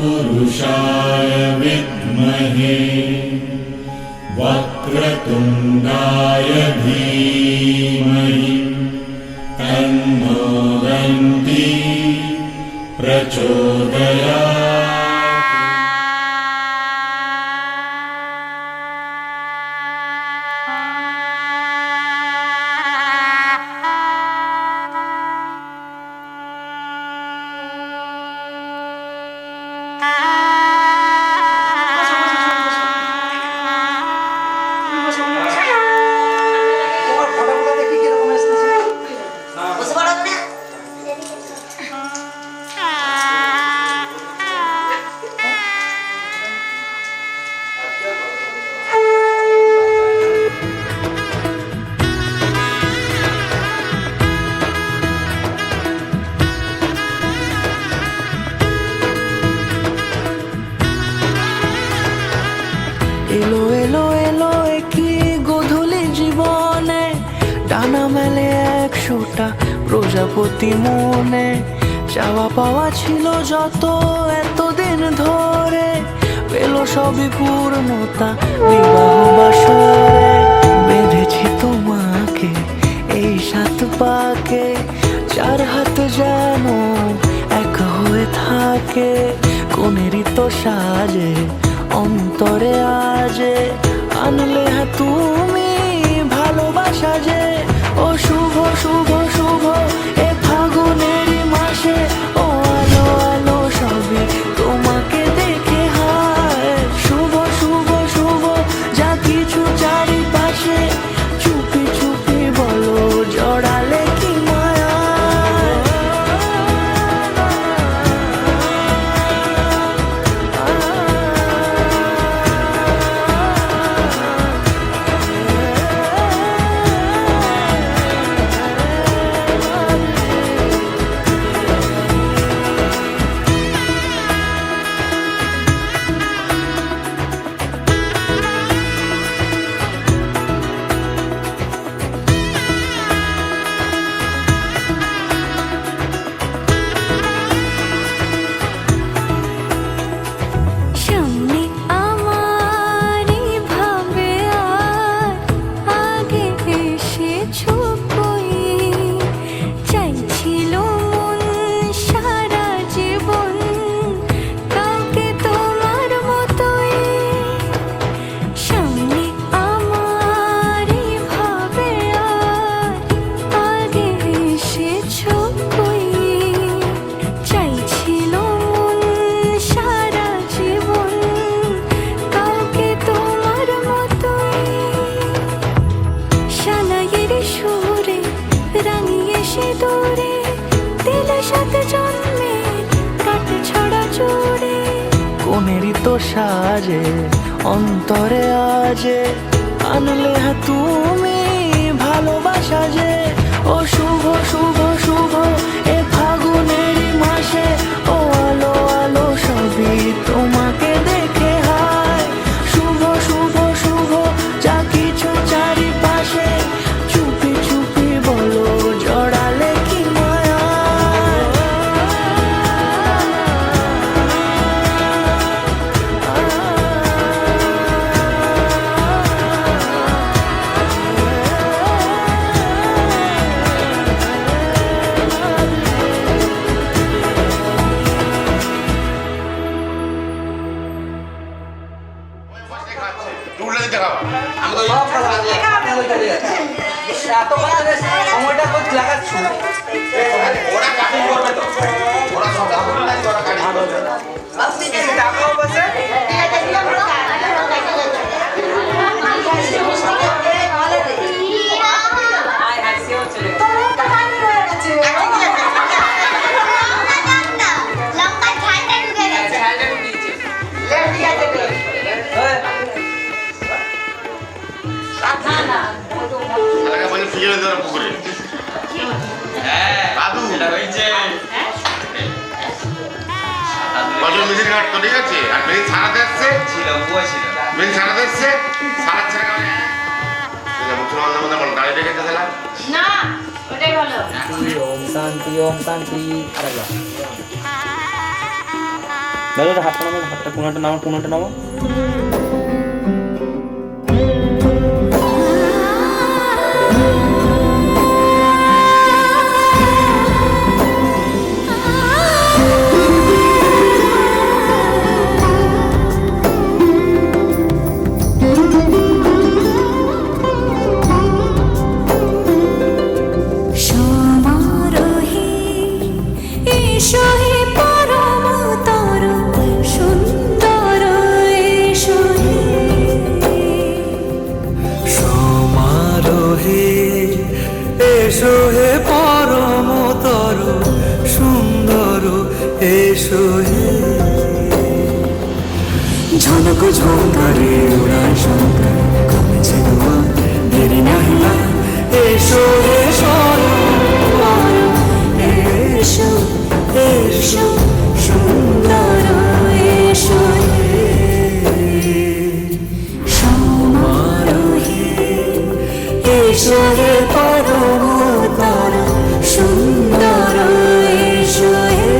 तत्पुरुषाय विद्महे वक्रतुण्डाय धीमहि तन्नो दन्ती प्रचोदयात्। এলো এলো এলো কি গোধূলি জীবনে, ডানা মেলে 100টা প্রজাপতি মনে। চাওয়া পাওয়া ছিল যত এতদিন ধরে, পেল সবই পূর্ণতা বিবাহ বাসরে। বেঁধেছি তোমাকে এই 7 পাকে, 4 হাত যেন এক হয়ে থাকে। কোনেরই তো সাজে অন্তরে আজে, আনলে হ্যাঁ তুমি ভালোবাসা যে। ও শুভ শুভ শুভ এ ফাগুনেরই মাসে, ও আলো আলো সবে তোমাকে দেখে হায়। শুভ শুভ শুভ যা কিছু চারিপাশে, চুপি চুপি বলো জড়ালে কি মায়া। কোনেরই তো সাজে অন্তরে আজে, আনলে হ্যাঁ তুমি ভালোবাসা যে। ও শুভ শুভ শুভ এ ফাগুনেরই মাসে, ও আলো আলো সবই তোমাকে দেখে হায়। শুভ শুভ শুভ যা কিছু চারিপাশে, চুপি চুপি বলো জড়ালে কি মায়া। ঠিক আছে আর মেয়ে ছাড়াতে আসছে ছিল বুয়া ছিল মেয়ে ছাড়াতে আসছে সারা ছাড়া মুসলমান নামে গাড়ি রেখে দিলাম না ওটাই বলো ওম শান্তি ওম শান্তি। আরেকবার দাদা হাতটা নামো, হাতটা কোনাটা নামো, কোনাটা নামো। এসো হে পরমতর সুন্দর, এসো হে ঝনক ঝঙ্কারে উড়ায় শঙ্কর কমেছে দুয়ার দেরি নাহি আর। এসো এসো এসো এসো সুন্দর, এসো হে সমারোহে, এসো হে পরমতর সুন্দর, এসো হে।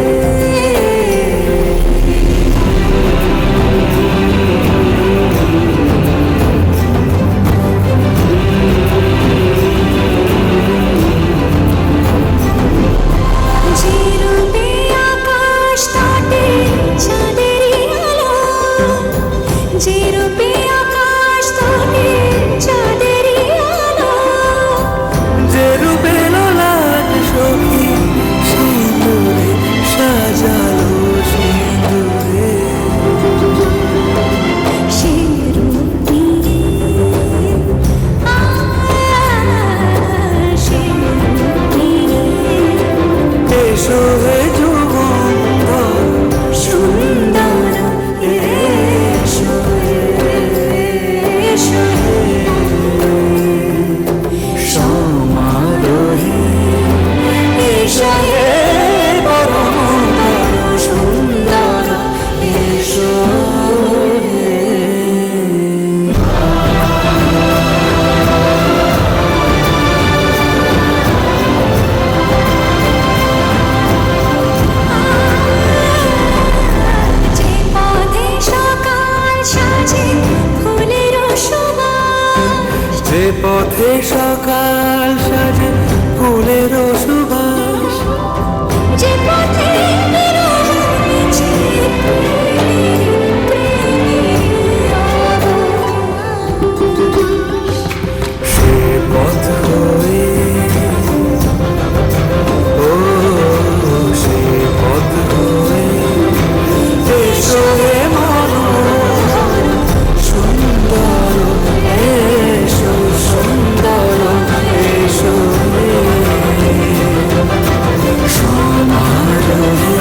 যে পথে সকাল সাজে ফুলের সুবাস, যে পথে সে পথ হয়ে ও সে পথ হয়ে এসো হে মনোহর সুন্দর, এসো সুন্দর, এসো সমারোহে,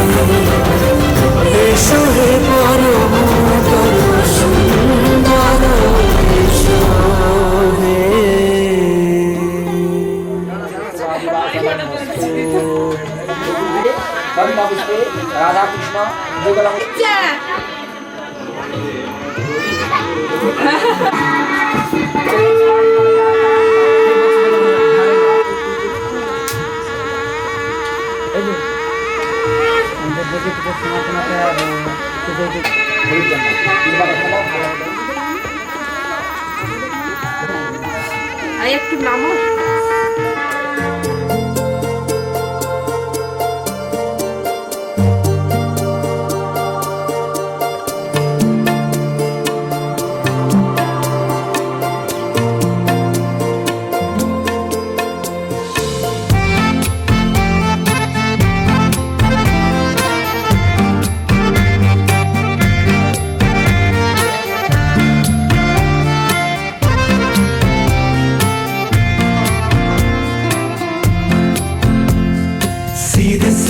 এসো হে পরমতর সুন্দর, এসো হে। রাধা কৃষ্ণ যেগুলো একটু নামো।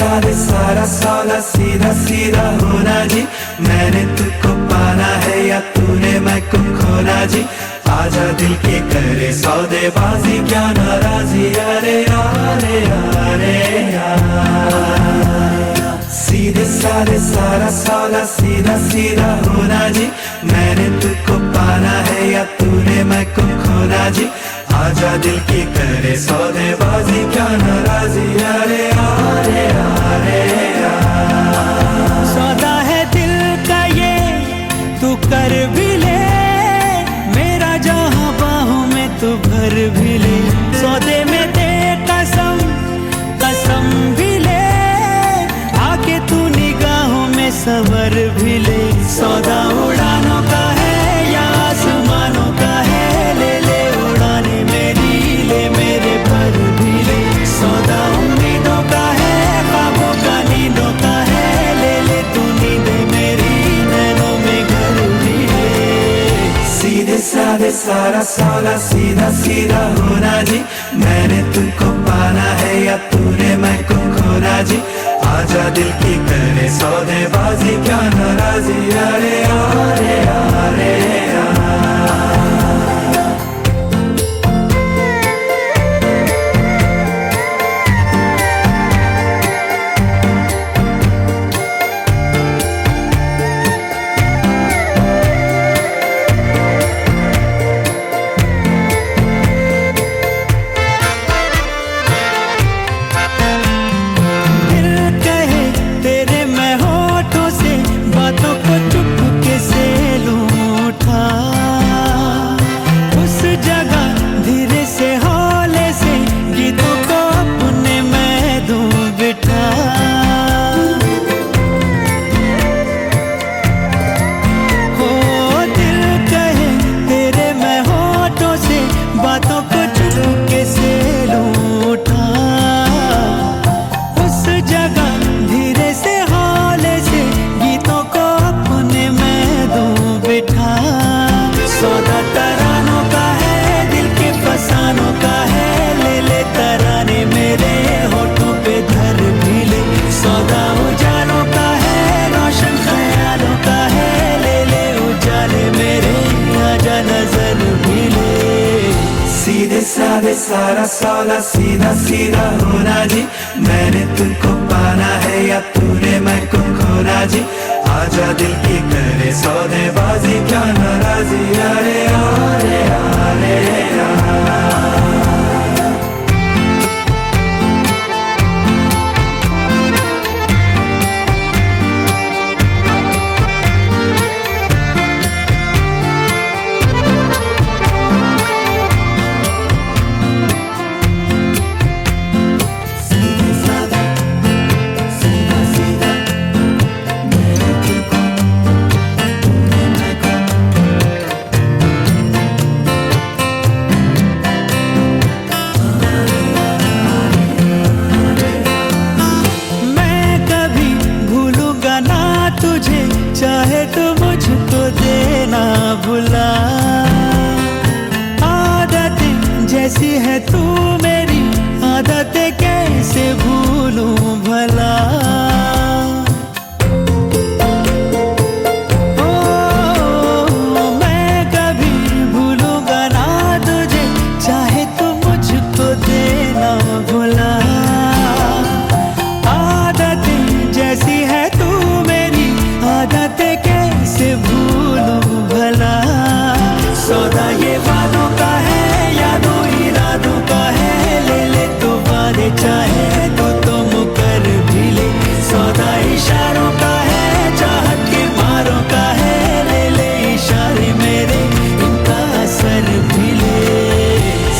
सारे सारा साला सीधा सीधा होना जी, मैंने तुझको पाना है या तूने मैं को खोना जी। आजा दिल के करे सौदेबाजी क्या नाराजी, अरे अरे अरे सीधे सारे सारा साला सीधा सीधा होना जी, मैंने तुझको पाना है या तूने मैं को खोना जी। आजा दिल की करे सौदेबाजी क्या नाराजी अरे अरे अरे सौदा है दिल का ये तू कर भी ले, मेरा जहां बाहों में तू भर भी ले। सौदे में दे कसम कसम भी ले, आके तू निगाहों में सवर भी ले। सौदा उड़ानों का है या आसमानों का है, ले ले उड़ाने मेरी, ले मेरे पर भी ले। सौदा उम्मीदों का है, ख्वाबों का नींदों का है, ले ले तू नींदे मेरी, नैनों में घर भी ले। सीधे साधे सारा सौदा सीधा सीधा होना जी, मैंने तुमको पाना है या तूने मैं को खोना जी। आजा दिल की करे सौदेबाजी क्या नाराजी अरे अरे अरे सादे सारा सौदा सीधा सीधा होना जी, मैंने तुमको पाना है या तूने मैं को खोना जी। आजा दिल की करे सौदेबाजी क्या नाराजी अरे अरे अरे चाहे तो मुझको देना भुला। आदतें जैसी है तू मेरी, आदतें कैसे भूलूं भला। ओ मैं कभी भूलूंगा ना तुझे, चाहे तो मुझको देना भुला। आदतें जैसी है तू मेरी, आदतें कैसे भूलूं भला। सौदा ये वादों का है यादों इरादों का है, ले ले तो वादे चाहे तो मुकर भी ले। सौदा इशारों का है चाहत के मारों का है, ले ले इशारे मेरे इनका असर भी ले।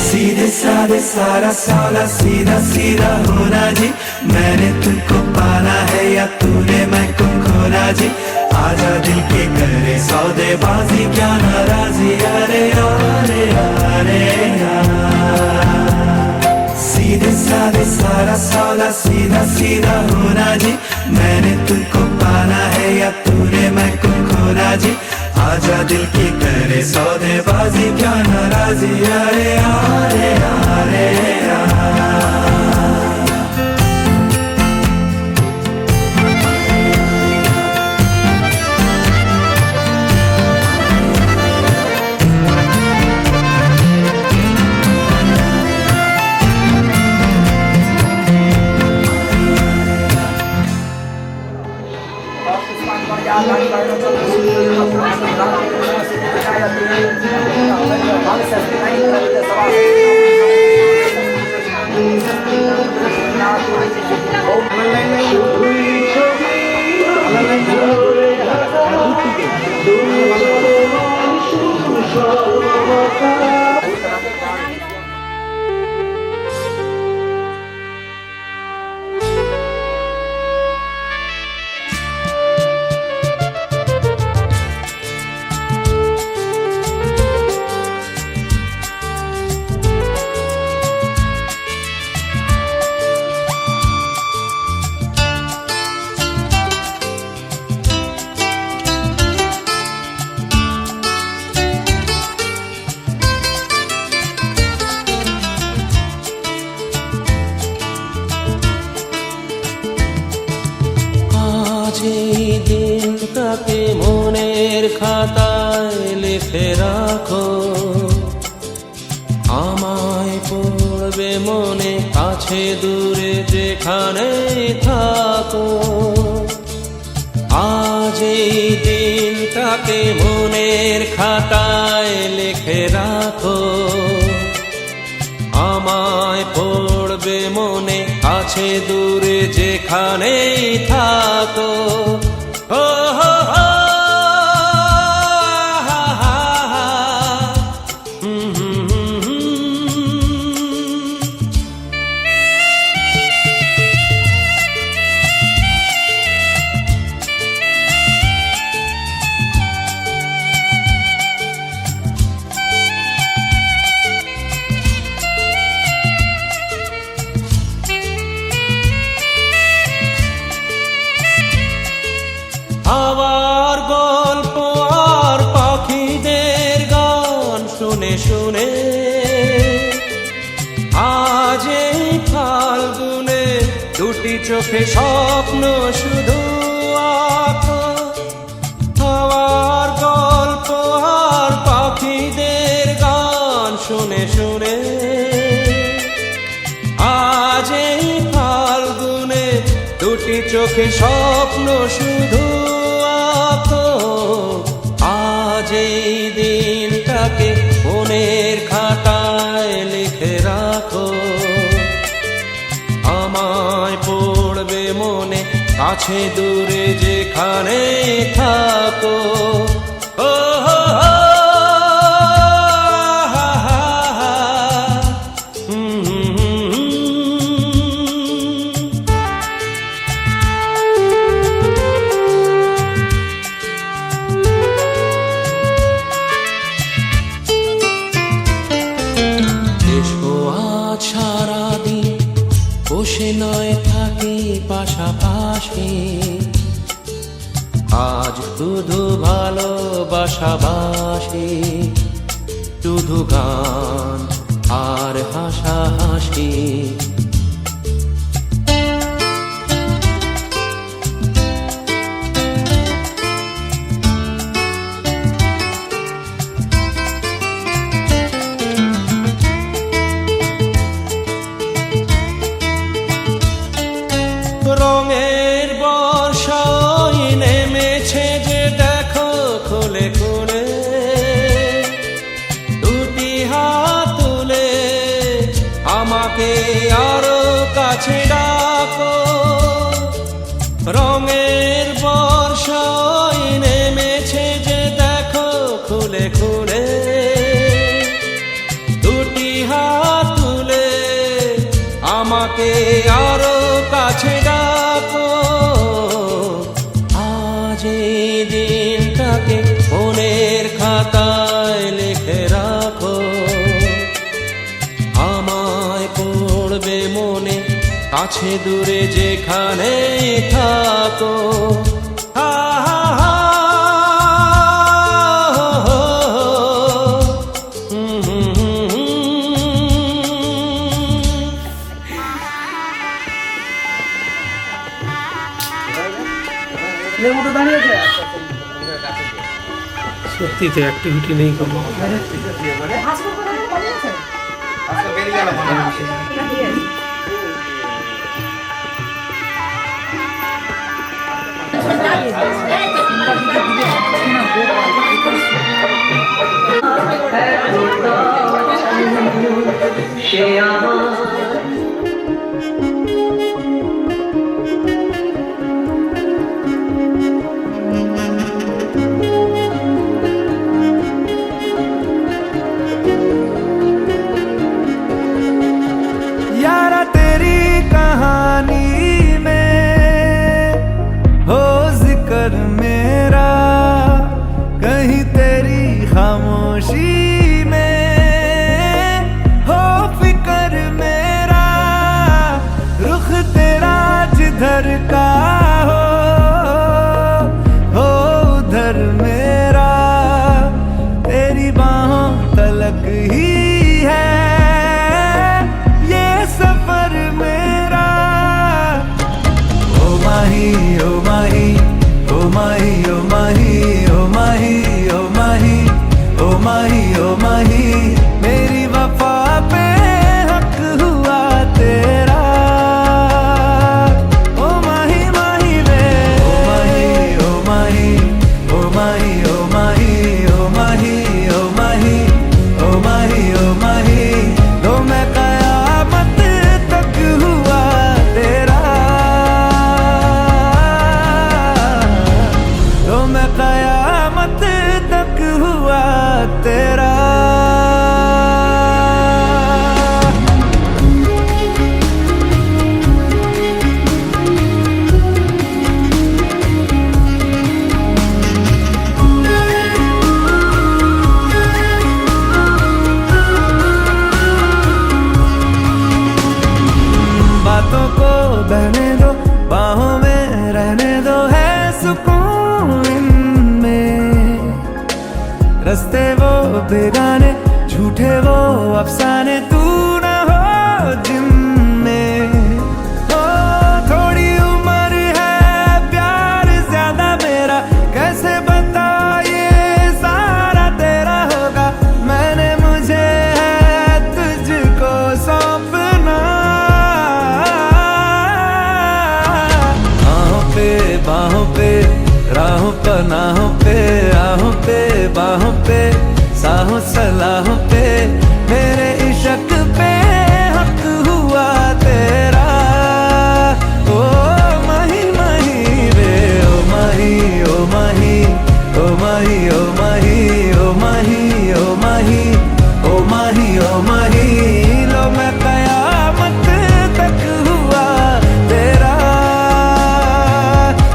सीधे साधे सारा सौदा सीधा सीधा होना जी, मैंने तुमको पाना है या तूने मैं को खोना जी। आजा दिल की करे सौदेबाजी क्या नाराजी अरे अरे अरे सीधे साधे सारा सौदा सीधा सीधा होना जी, मैंने तुमको पाना है या तूने मैं को खोना जी। आजा दिल की करे सौदेबाजी क्या नाराजी अरे अरे अरे Vamos এই দিনটাকে মনের খাতায় লিখে রাখো, আমায় পড়বে মনে কাছে দূরে যেখানে থাকো। আজ এই দিনটাকে মনের খাতায় লিখে রাখো, আমায় পড়বে মনে কাছে দূরে যেখানেই থাকো। ও হো হো, হা হা হা, হুম হুম হুম হুম। হাওয়ার গল্প আর পাখিদের গান শুনে শুনে আজ এই ফাল্গুনে দুটি চোখে স্বপ্ন শুধু আঁকো। হাওয়ার গল্প আর পাখিদের গান শুনে শুনে আজ এই ফাল্গুনে দুটি চোখে স্বপ্ন শুধু আঁকো। আজ এই দিনটাকে মনের খাতায় লিখে রাখো, আমায় পড়বে মনে কাছে দূরে যেখানে থাকো। ও হো হো, হা হা হা, হুম হুম হুম হুম। এসো আজ সারাদিন বসে নয় থাকি পাশাপাশি, আজ শুধু ভালোবাসাবাসি, শুধু গান আর হাসাহাসি। রঙের বর্ষায় নেমেছে যে দেখো খুলে খুলে, দুটি হাত তুলে আমাকে আরো কাছে ডাকো। রঙের বর্ষায় নেমেছে যে দেখো খুলে খুলে, দুটি হাত তুলে আমাকে আরো কাছে ডাকো। আজ এই দিনটাকে মনের খাতায় লিখে রাখো, আমায় পড়বে মনে কাছে দূরে যেখানে থাকো। হা হা হা, হো হো, হুম হুম হুম হুম। সত্যি তো অ্যাক্টিভিটি নেই কোনো। जिधर का हो उधर मेरा, तेरी बाहों तलक ही है ये सफर मेरा। ओ माही ओ माही ओ माही ओ माही ओ माही ओ माही ओ माही ओ माही, मेरी वफा पे हक हुआ तेरा। ओ माही माही वे, ओ माही ओ माही ओ माही ओ माही ओ माही ओ माही ओ माही ओ माही, लो मैं कयामत तक हुआ तेरा, लो मैं कयामत तक हुआ तेरा। बातों को बहने दो, बाहों में रहने दो, है सुकून इनमें। रस्ते वो बेगाने, झूठे वो अफसाने, तू न हो जिनमें। ओ थोड़ी उम्र है, प्यार ज्यादा मेरा, कैसे बता ये सारा तेरा होगा। मैंने मुझे है तुझको सौंपना, बाहों पे राहों पनाहों पे, आहों पे बाहों पे, साहों सलाहों पे, मेरे इश्क पे हक हुआ तेरा। ओ माही माही वे, ओ माही ओ माही ओ माही ओ माही ओ माही ओ माही ओ माही ओ माही, लो मैं कयामत तक हुआ तेरा।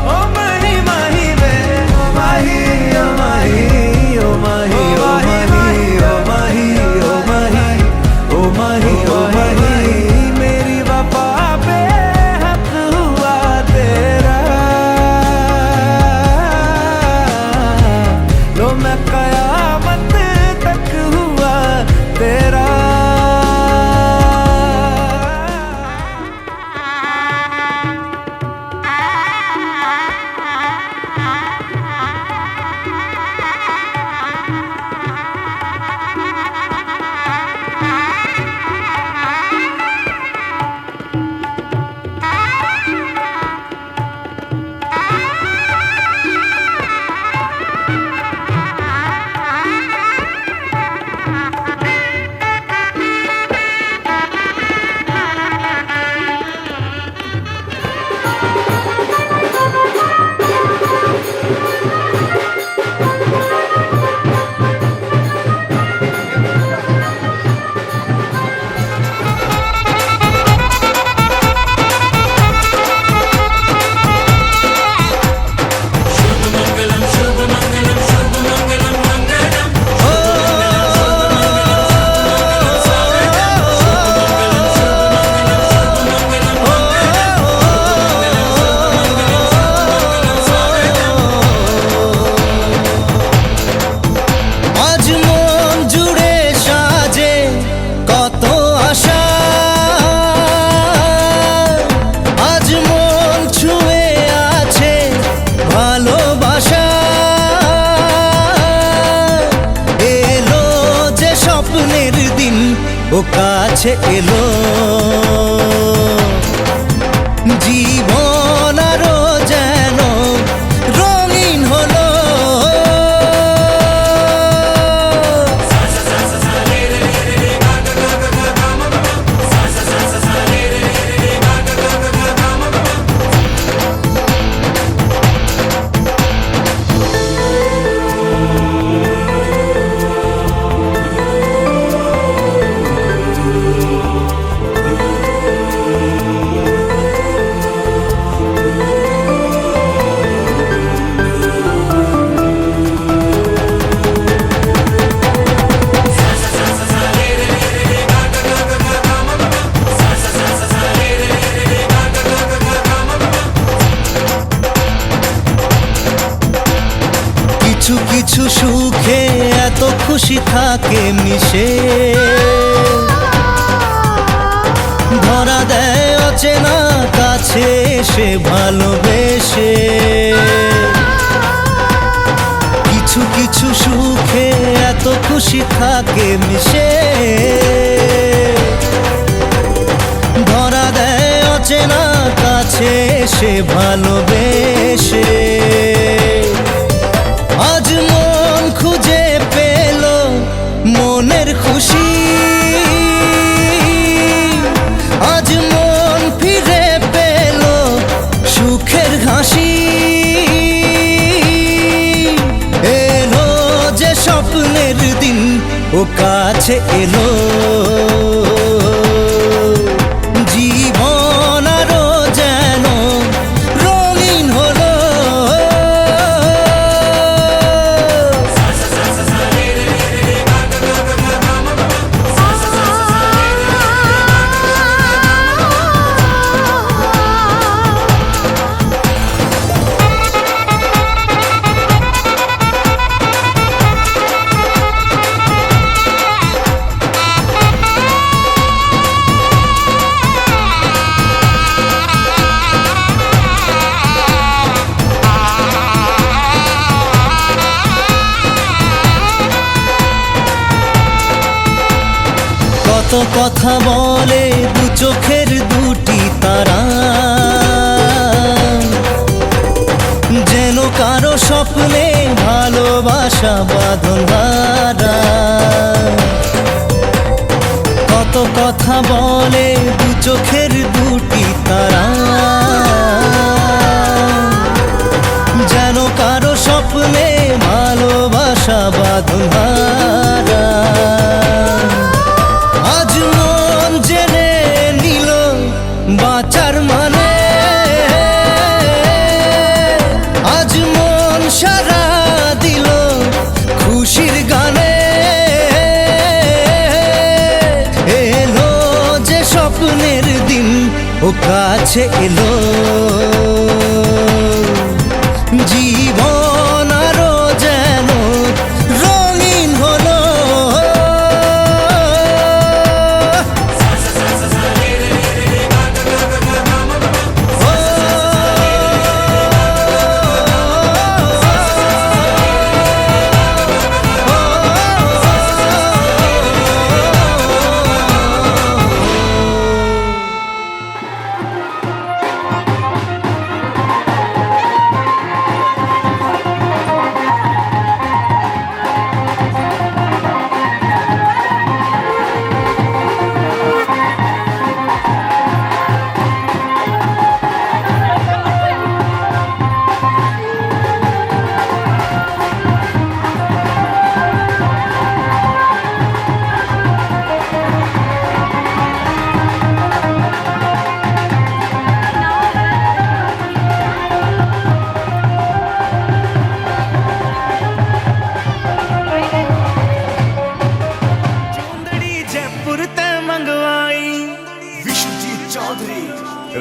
ओ माही माही वे, ओ माही ओ माही ओ माही ओ माही ओ माही ओ माही ओ माही ओ माही, मेरी वफा पे हक हुआ तेरा, लो मैं कयामत तक हुआ तेरा। ও কাছে এলো, জীবন আরো যেন রঙিন হলো। কিছু সুখে এত খুশি থাকে মিশে, ধরা দেয় অচেনা কাছে এসে ভালোবেসে। কিছু কিছু সুখে এত খুশি থাকে মিশে, ধরা দেয় অচেনা কাছে এসে ভালোবেসে। আজ মন খুঁজে পেল মনের খুশি, আজ মন ফিরে পেল সুখের হাসি। এলো যে স্বপ্নের দিন ও কাছে এলো, জীবন আরো যেন রঙিন হলো। কত কথা বলে দু চোখের দুটি তারা, যেন কারো স্বপ্নে ভালোবাসা বাঁধন হারা। কত কথা বলে দু চোখের দুটি তারা, যেন কারো স্বপ্নে ভালোবাসা বাঁধন হারা। আজ মন জেনে নিল বাঁচার মানে, আজ মন সারা দিল খুশির গানে। এলো যে স্বপ্নের দিন ও কাছে এলো, জীবন আরো যেন রঙিন হলো।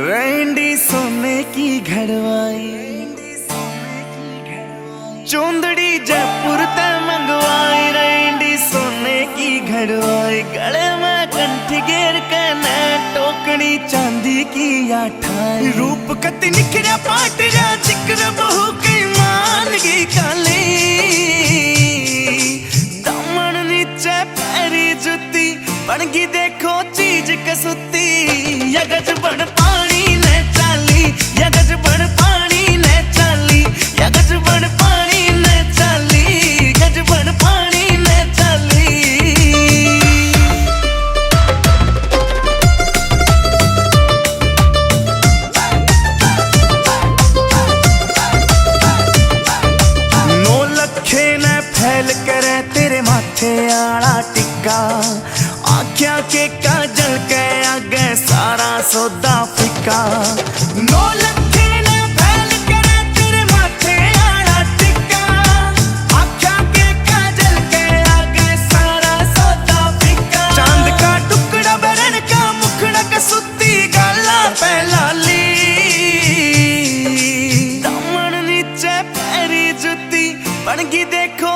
रैंडी सोने की घड़वाई, चुंदड़ी जयपुर ते मंगवाई, रैंडी सोने की घड़वाई। गले में कंठी घेर के ने टोकनी चांदी की आठाई, रूप कति निखरा पाट जा जिक्र बहु की मान की काली। दामन नीचे पैरी जुती बनगी देखो चीज कसुती, यगज बड़ पानी ने चाली, यगज बड़ पानी ने चाली, यगज बड़ पानी ने चाली, गज बड़ पानी ने चाली। नौ लखे ने फैल करे तेरे माथे आला टिक्का, आख्या के काजल के आगे सारा सौदा फिका। नौ लखे ने फैल करे तेरे माथे आला टिक्का, आख्या के काजल के आगे सारा सौदा फिका। चांद का टुकड़ा बरन का मुखड़ा कसुती गाला पहला ली, दामन नीचे पैरी जुती बनगी देखो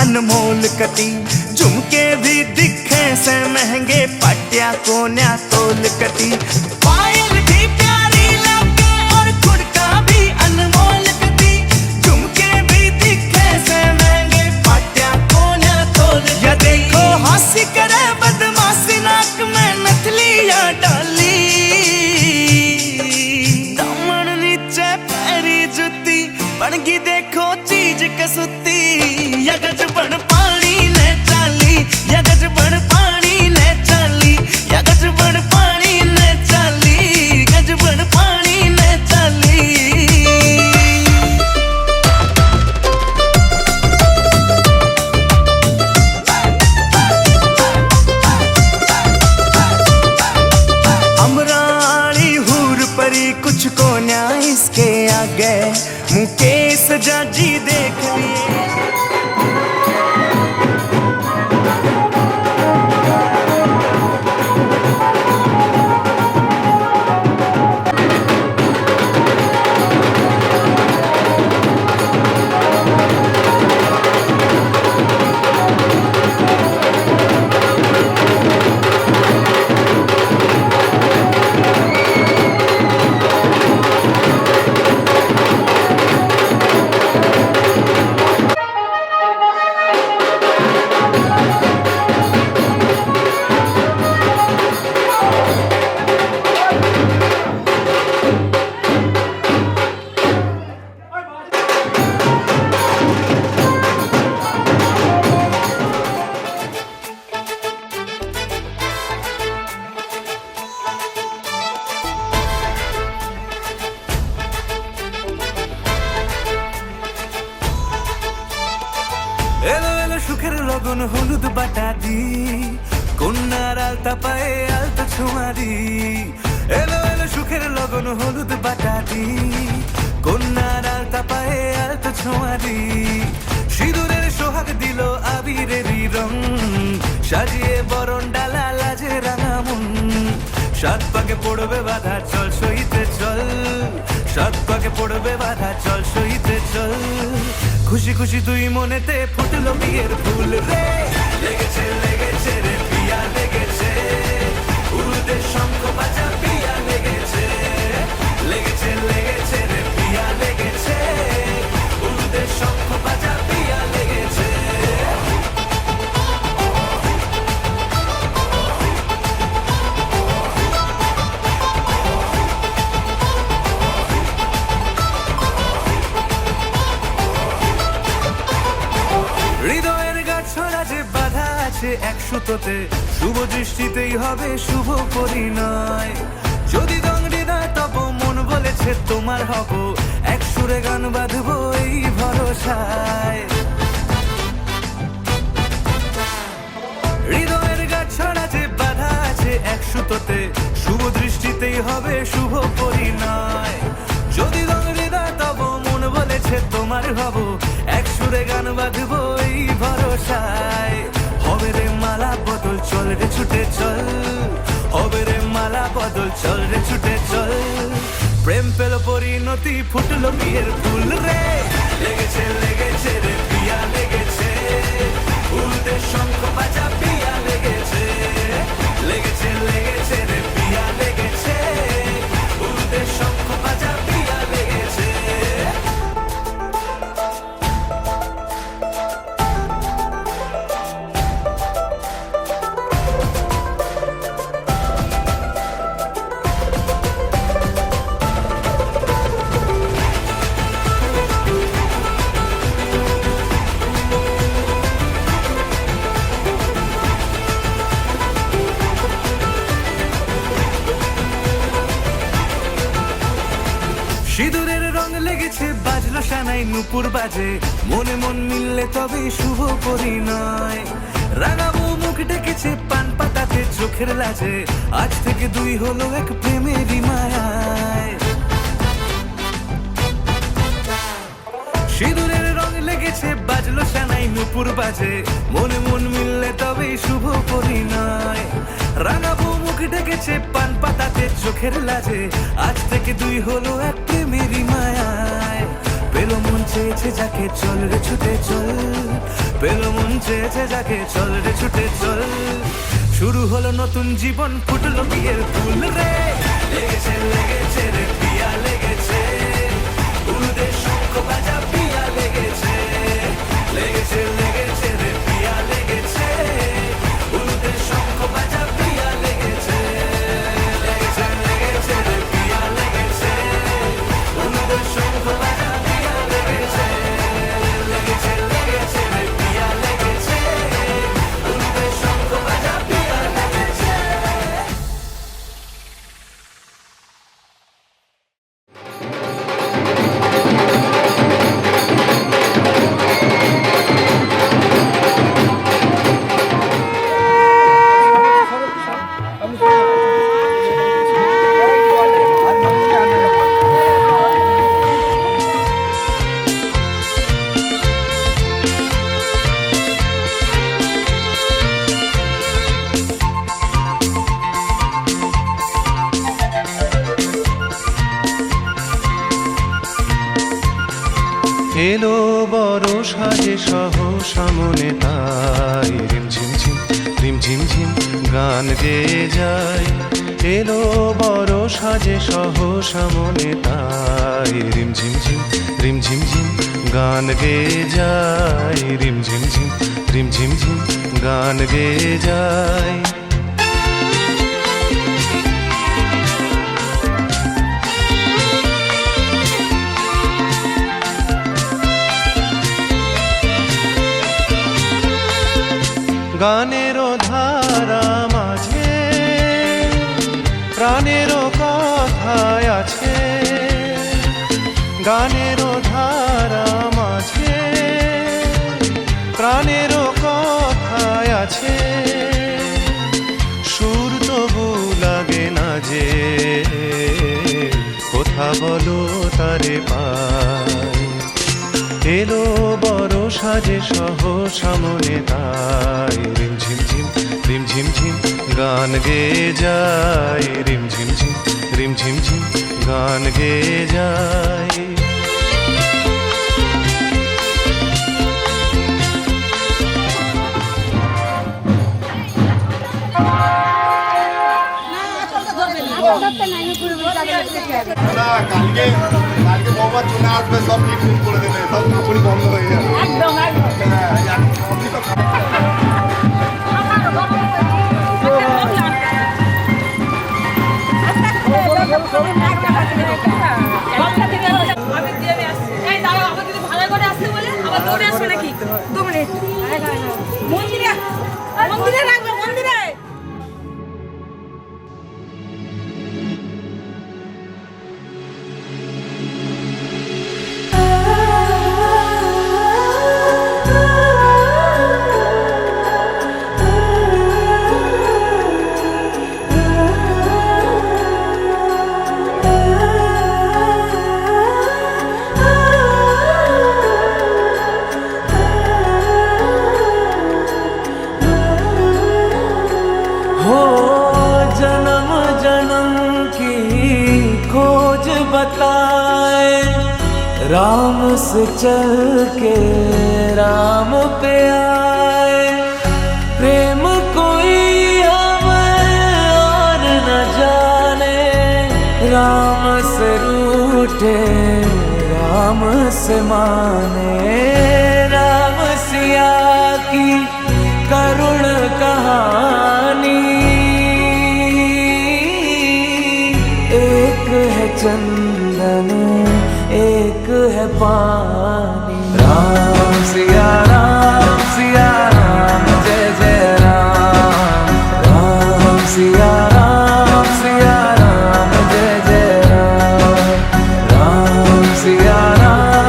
अनमोल कटी, झुमके भी दिखे से महंगे, पटिया कोन्या तोल कटी, पायल भी प्यारी लगे और खुड़का भी अनमोल कटी, झुमके भी दिखे से महंगे, पटिया कोन्या तोल। या देखो हंसी करे बदमाशी, नाक में नथलियां डाली, दामन नीचे पैरी जुती, बनगी देखो चीज कसुती, या गजबन पानी ने चाली, या गजबन पानी ने चाली, या गजबन पानी ने चाली, गजबन पानी ने चाली। अमरानी हूर परी कुछ को न्याय इसके आगे, मुकेश जाजी देख लिए। এলো এলো সুখের লগন হলুদ বাটা দি, কন্যার আলতা পায়ে আলতা ছোঁয়া দি, এলো এলো সুখের লগন হলুদ বাটা দি, কন্যার আলতা পায়ে আলতা ছোঁয়া দি, সিঁদুরের সোহাগ দিল আবিরেরই রং, সাজিয়ে বরণ ডালা লাজে রাঙা মন, সাত পাকে পড়বে বাধা চল সইতে চল, সাত পাকে পড়বে বাধা চল সইতে চল, খুশি খুশি তুই মনেতে ফুটলো বিয়ের ফুল রে, লেগেছে লেগেছে রে পিয়া লেগেছে, উলুদের শঙ্খ বাজা পিয়া লেগেছে, লেগেছে লেগেছে রে পিয়া লেগেছে, উলুদের শঙ্খ বাজা পিয়া লেগেছে। হৃদয়ের গাছড়া যে বাধা আছে এক সুতোতে, শুভ দৃষ্টিতেই হবে শুভ পরিণয়, যদি দংডিদায় তব মন বলেছে তোমার হব, এক সুরে গান বাঁধবো এই ভরসায়। হৃদয়ের গাছড়া যে বাধা আছে এক সুতোতে, শুভ দৃষ্টিতেই হবে শুভ পরিণয়, যদি দংডিদায় তব মন বলেছে তোমার হব, এক সুরে গান বাঁধবো এই ভরসায়। হবে রে মালা বদল চল রে ছুটে চল, হবে রে মালা বদল চল রে ছুটে চল, প্রেম পেল পরিণতি ফুটলো বিয়ের ফুল রে, লেগেছে লেগেছে রে পিয়া লেগেছে, উলুদের শঙ্খ বাজা পিয়া লেগেছে, লেগেছে লেগেছে রে পিয়া লেগেছে, উলুদের শঙ্খ বাজা পিয়া লেগেছে। সিঁদুরের রং লেগেছে বাজলো সানাই নুপুর বাজে, মনে মন মিললে তবে শুভ পরিণয়, রাঙাবো মুখ ডেকেছে পান পাতাতে চোখের লাজে, আজ থেকে দুই হলো এক প্রেমেরই মায়ায়। সিঁদুরের রং লেগেছে বাজলো সানাই নুপুর বাজে, মনে মন মিললে তবে শুভ পরিণয়, রাঙাবো মুখ ডেকেছে পান পাতাতে চোখের লাজে, আজ থেকে দুই হলো এক প্রেমেরই মায়ায়, পেল মন চেয়েছে যাকে চল রে ছুটে চল, পেল মন চেয়েছে যাকে চল রে ছুটে চল। শুরু হলো নতুন জীবন, ফুটলো বিয়ের ফুল রে, লেগেছে লেগেছে রে পিয়া লেগেছে, উলুদের শঙ্খ বাজা পিয়া লেগেছে, লেগেছে লেগেছে রে পিয়া লেগেছে, উলুদের শঙ্খ বাজা পিয়া লেগেছে, লেগেছে লেগেছে রে পিয়া লেগেছে, উলুদের শঙ্খ বাজা পিয়া লেগেছে, লেগেছে লেগেছে রে পিয়া লেগেছে, উলুদের শঙ্খ বাজা পিয়া লেগেছে। এলো বড় সাজে সহ সামনে তাই রিমঝিম ঝিম রিমঝিম ঝিম গান গেয়ে যায়। এলো বড় সাজে সহ সামনে তাই রিমঝিম ঝিম রিমঝিম ঝিম গান গেয়ে যায়, রিমঝিম ঝিম রিমঝিম ঝিম গান গেয়ে যায়। গানেরও ধারা মাঝে প্রাণেরও কথায় আছে, গানেরও ধারা মাঝে প্রাণেরও কথায় আছে, সুর তবু লাগে না যে কথা বলো তারে পায়। এলো বড় সাজে সহ সামনে তাই রিমঝিম ঝিম রিমঝিম ঝিম গান গেয়ে যায়, রিমঝিম ঝিম রিমঝিম ঝিম গান গেয়ে যায়। কালকে কালকে বাবা চলে আসবে, সব ঠিক করে দেবে, সব কাপড় বন্ধ হয়ে যাবে একদম মন্দিরে মন্দিরে রাখবে মন্দিরে। राम से चल के राम पे आए, प्रेम कोई हमें और न जाने, राम से रूठे राम से माने, राम सिया की करुण कहानी, एक है चंदन एक है पानी। राम सिया राम जय जय राम, राम सिया राम जय जय राम, राम सिया राम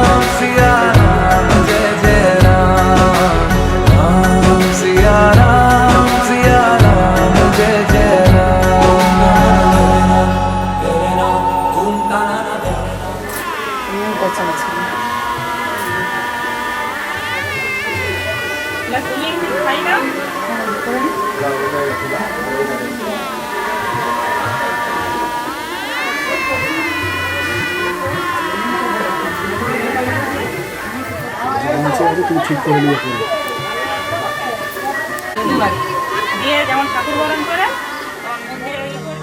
जय जय राम, राम सिया राम जय जय राम। তুমি ঠিক করে নিয়ে পড়ো। দিয়ে যেমন ঠাকুর বরণ করে তখন মন্দিরে ইয়ে করে।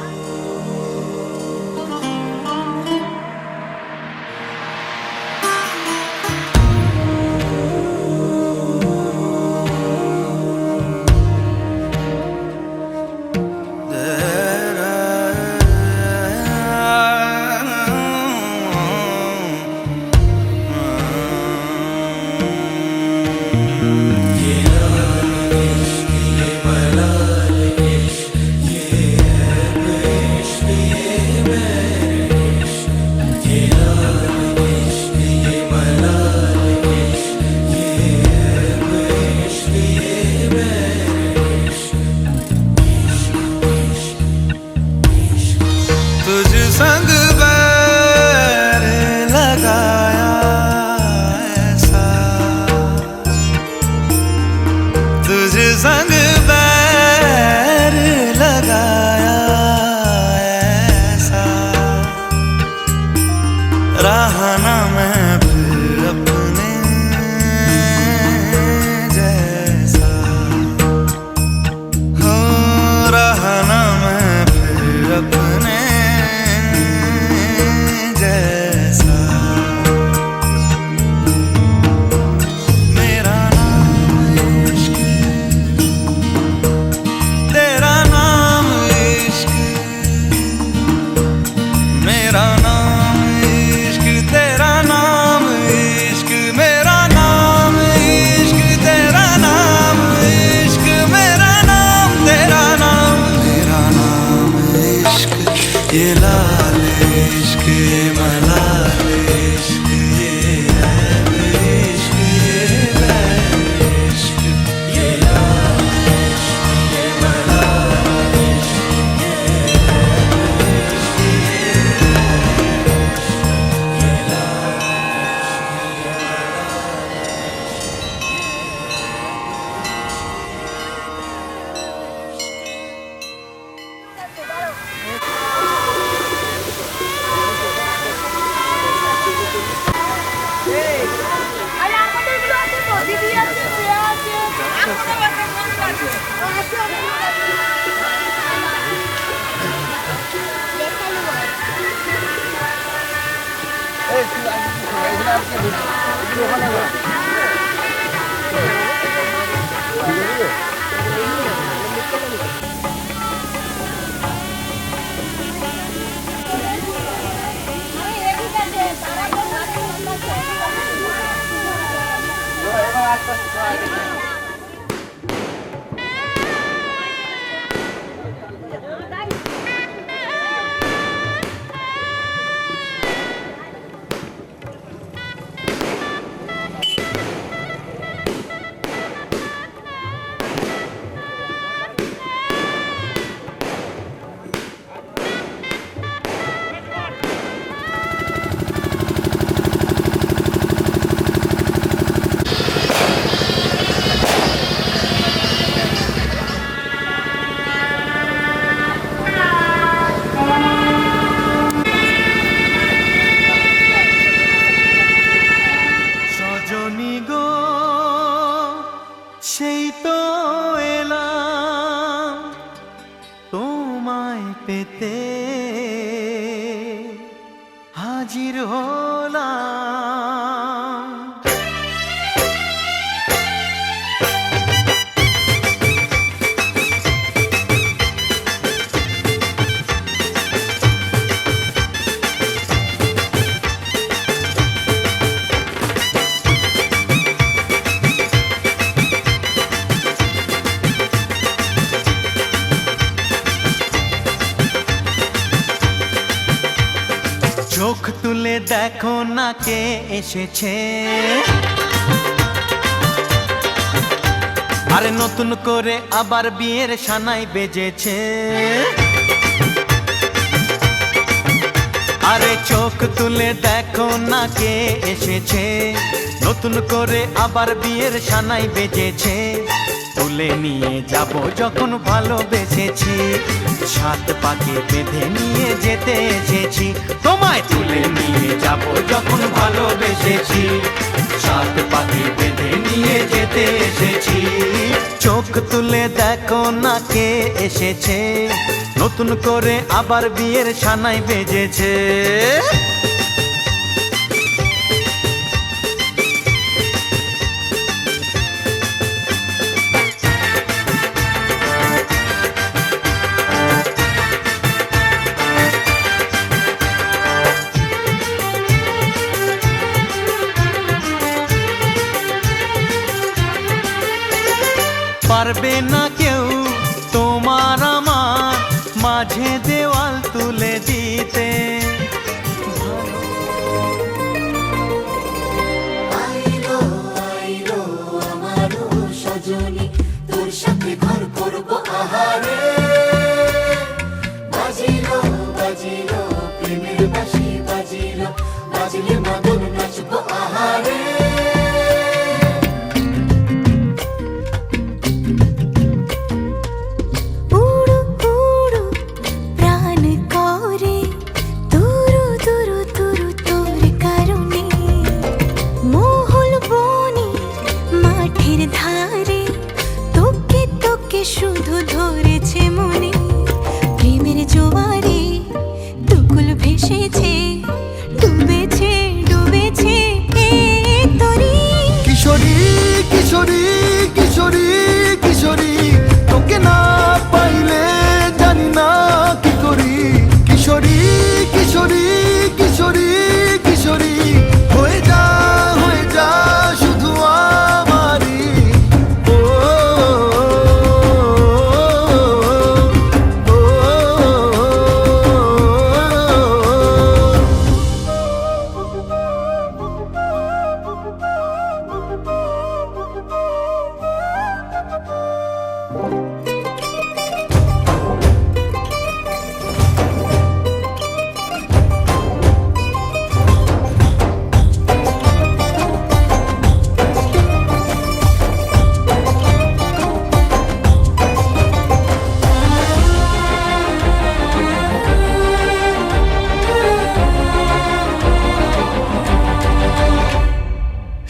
तुझ संग बैर लगाया ऐसा, तुझ संग बैर लगाया ऐसा, रहा ना मैं फिर अपने जैसा, हो रहा ना मैं फिर अपने जैसा। मेरा नाम इश्क, तेरा नाम इश्क, मेरा नाम इश्क, तेरा नाम इश्क, मेरा नाम इश्क, तेरा नाम इश्क, मेरा नाम, तेरा नाम, मेरा नाम इश्क, ये लाल इश्क, ये मलाल इश्क, ये ऐब इश्क, ये बैर इश्क, ये लाल इश्क, ये मलाल इश्क, ये ऐब इश्क, ये लाल इश्क, ये আরে আমাদের গুলো আছে তো দিদি আছে শ্রেয়া আছে আমাদের একটা মন্দির আছে আছে সজনী গো সেই তো এলাম তোমায় পেতে, হাজির হলাম। চোখ তুলে দেখো না কে এসেছে, আরে নতুন করে আবার বিয়ের সানাই বেজেছে। আরে চোখ তুলে দেখো না কে এসেছে, নতুন করে আবার বিয়ের সানাই বেজেছে। তুলে নিয়ে যাব যখন ভালোবেসেছি, সাত পাকে বেঁধে নিয়ে যেতে এসেছি। তোমায় তুলে নিয়ে যাব যখন ভালোবেসেছি, সাত পাকে বেঁধে নিয়ে যেতে এসেছি। চোখ তুলে দেখো না কে এসেছে, নতুন করে আবার বিয়ের সানাই বেজেছে। পারবে না কেউ তোমার আমার মাঝে দেওয়াল তুলে দিতে। আইলো আইলো আমার সজনী, তোর সাথে ঘর করব আহারে। বাজিলো বাজিলো প্রেমের বাঁশি, বাজিলো বাজিলে মাদল নাচব আহারে। শুধু ধরেছে মনে প্রেমের জোয়ারে, দুকুল ভেসেছে, ডুবেছে ডুবেছে তরি। কিশোরী কিশোরী কিশোরী কিশোরী, তোকে না পাইলে জানি না কি করি। কিশোরী কিশোরী কিশোরী কিশোরী, হয়ে যা শুধু আমারই। ও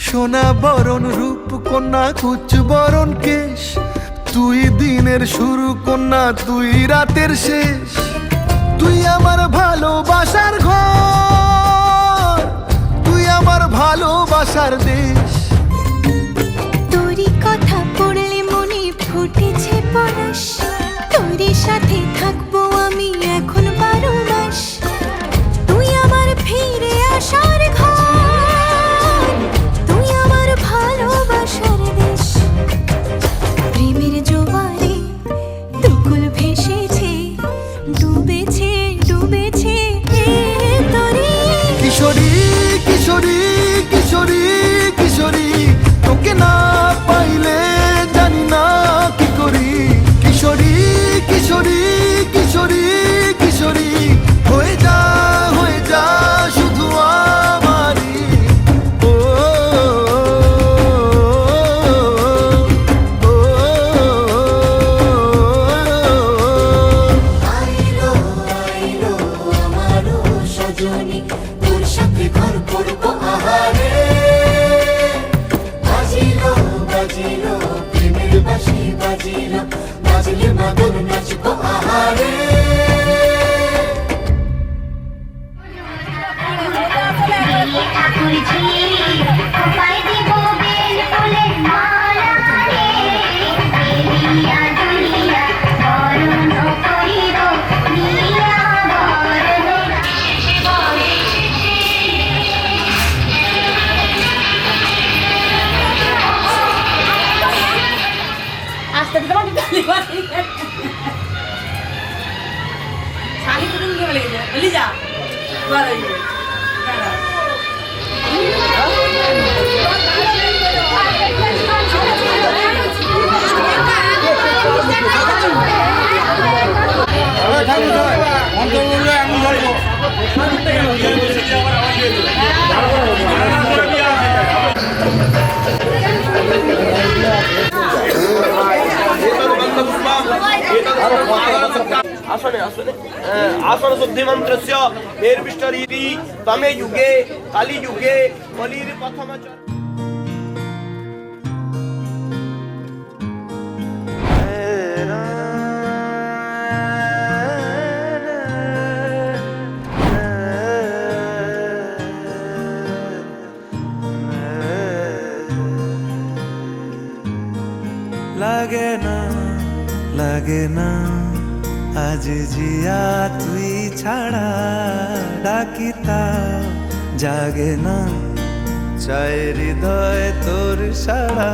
সোনা বরণ রূপ কন্যা, কুচ বরণ কেশ, তুই দিনের শুরু কন্যা, তুই রাতের শেষ। তুই আমার ভালোবাসার ঘর, তুই আমার ভালোবাসার দেশ। তোরই কথা পড়লে মনে ফুটেছে পরশ, তোরই সাথে থাকবো আমি এখন 12 মাস। তুই আমার ফিরে আসার ঘর, তুই আমার ভালোবাসার দেশ। প্রেমের জোয়ারে দুকুল ভেসেছে, ডুবেছে ডুবেছে তরি। কিশোরী কিশোরী কিশোরী কিশোরী, তোকে না পাইলে জানি না কি করি। কিশোরী কিশোরী কিশোরী কিশোরী, হয়ে যা শুধু আমারই। ও আইলো আইলো আমার সজনী, তোর সাথে ঘর করব আহারে। বাজিলো বাজিলো প্রেমের বাঁশি, বাজিলো বাজিলে মাদল নাচব আহারে। আস্তে তোমার শাড়ি তো তুমি বলে বলি যা বড় आसने आसने आसन शुद्धि मंत्रस्य निर्विष्टरीति तमे युगे काली युगे बलिर प्रथम লাগে না আজ জিয়া তুই ছাড়া ডাকিতা জাগে না চায় হৃদয় তোর সাড়া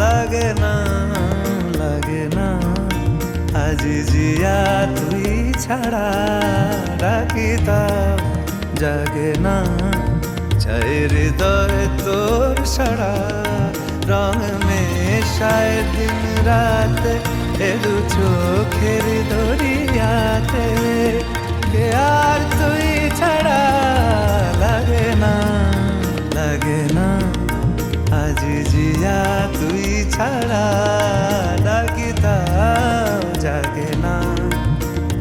লাগে না আজ জিয়া তুই ছাড়া ডাকিতা জাগে না চায় হৃদয় তোর সাড়া রং মেশায় দিন রাত এ দু চোখের দরিয়াতে কে আর তুই ছাড়া লাগে না আজ জিয়া তুই ছাড়া ডাকিতা জাগে না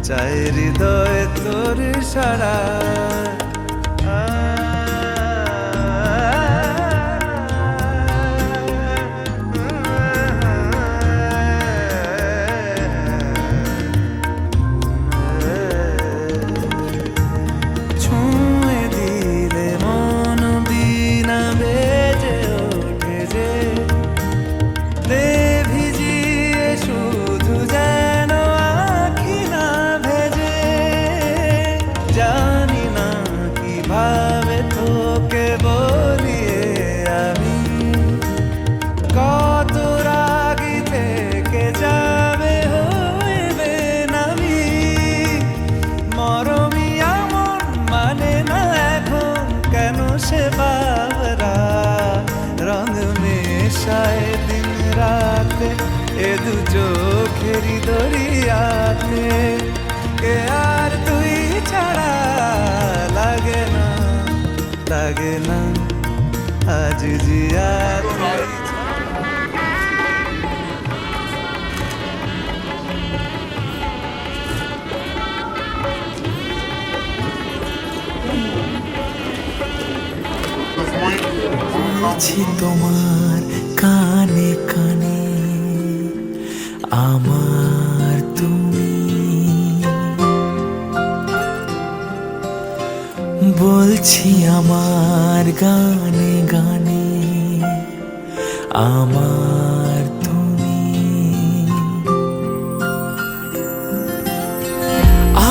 চায় হৃদয় তোর সারা দিন রাতে এ দু চোখেরি দরিয়াতে কে আর তুই ছাড়া লাগে না আজ জিয়া তোমার কানে কানে আমার তুমি বলছি আমার গানে গানে আমার তুমি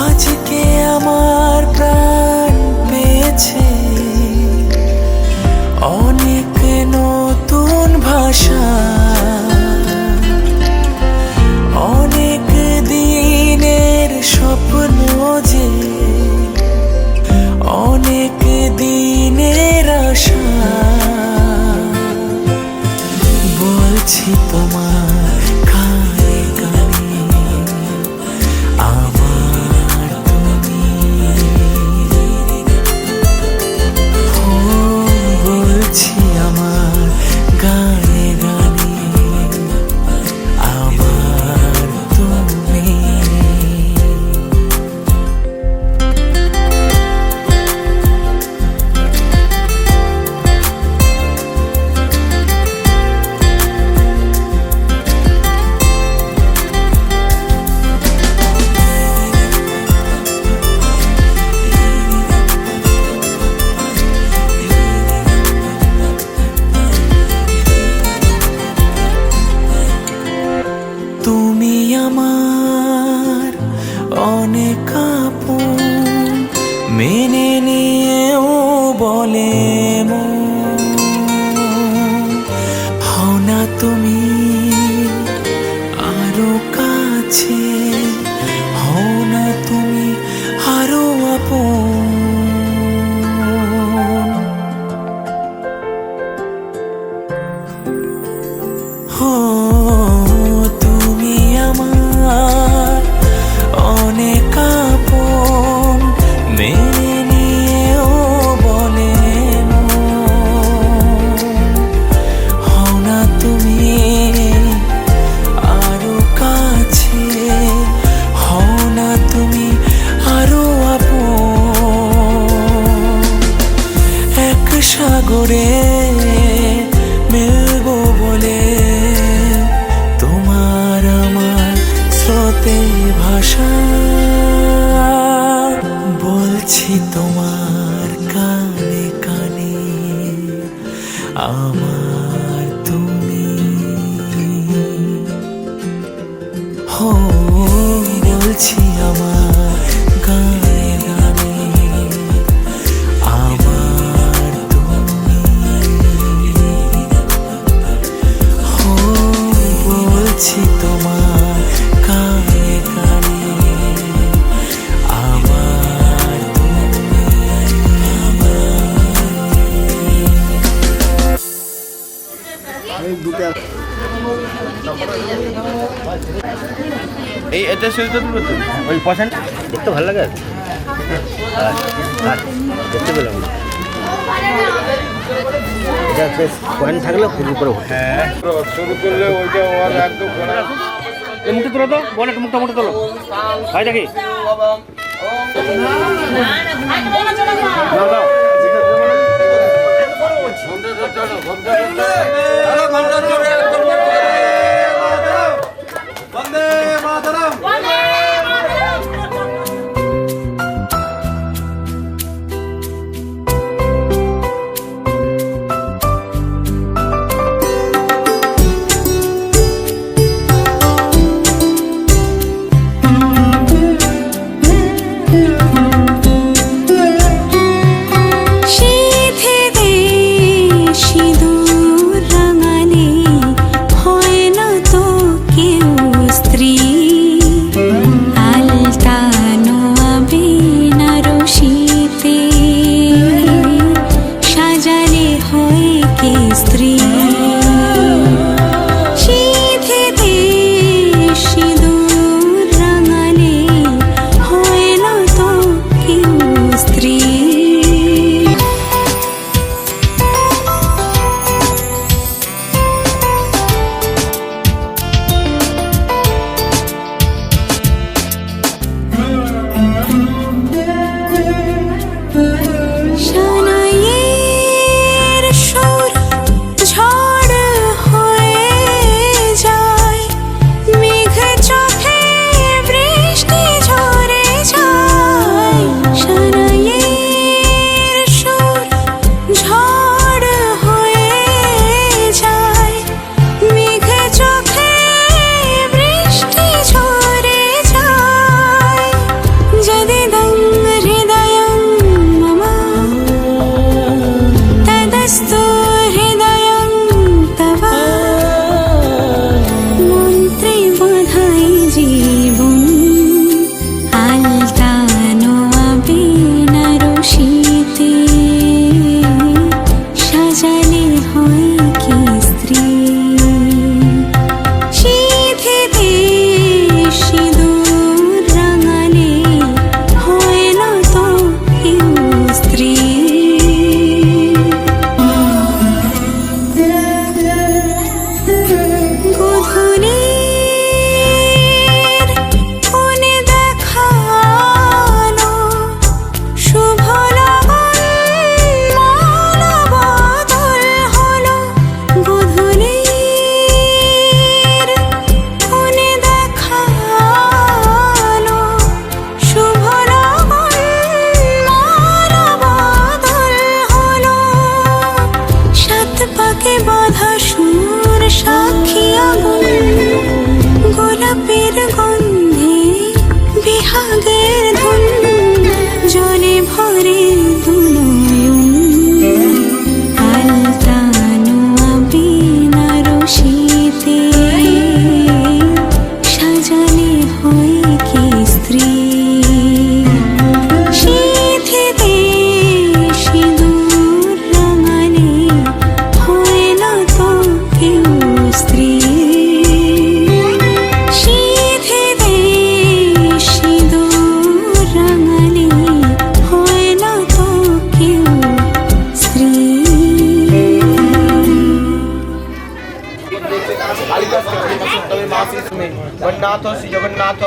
আজকে আমার প্রাণ পেয়েছে অনেক নতুন ভাষা অনেক দিনের স্বপ্ন যে অনেক দিনের আশা বলছি তোমার কানে কানে আমার তুমি বলছি আমার গানে গানে আমার তুমি তুমি আমার অনেক আপন মেনে নিয়েও বলে হও না তুমি আরো কাছে হও না তুমি আরো আপন তুমি আমার অনেক আপন মেনে নিয়েও বলে হও না তুমি আরো কাছে হও না তুমি আরো আপন এক সাগরে মিলবো বলে তোমার আমার স্রোতে ভাষা বলছি তোমার কানে কানে আমার তুমি এই এটা সুইচটা তুলবে তো ওই পছন্দ দেখতে ভালো লাগে আর দেখতে পেলাম না। এটা বেশ পয়েন্ট থাকলে পুরো করে ওঠে। হ্যাঁ শুরু করলে ওইটা ওর একদম এই মুখটা তোলো তো বল একটু মুখটা তোলো ভাই দেখি দাও দাও বন্দে মাতরম जगन्नाथ श्री जगन्नाथ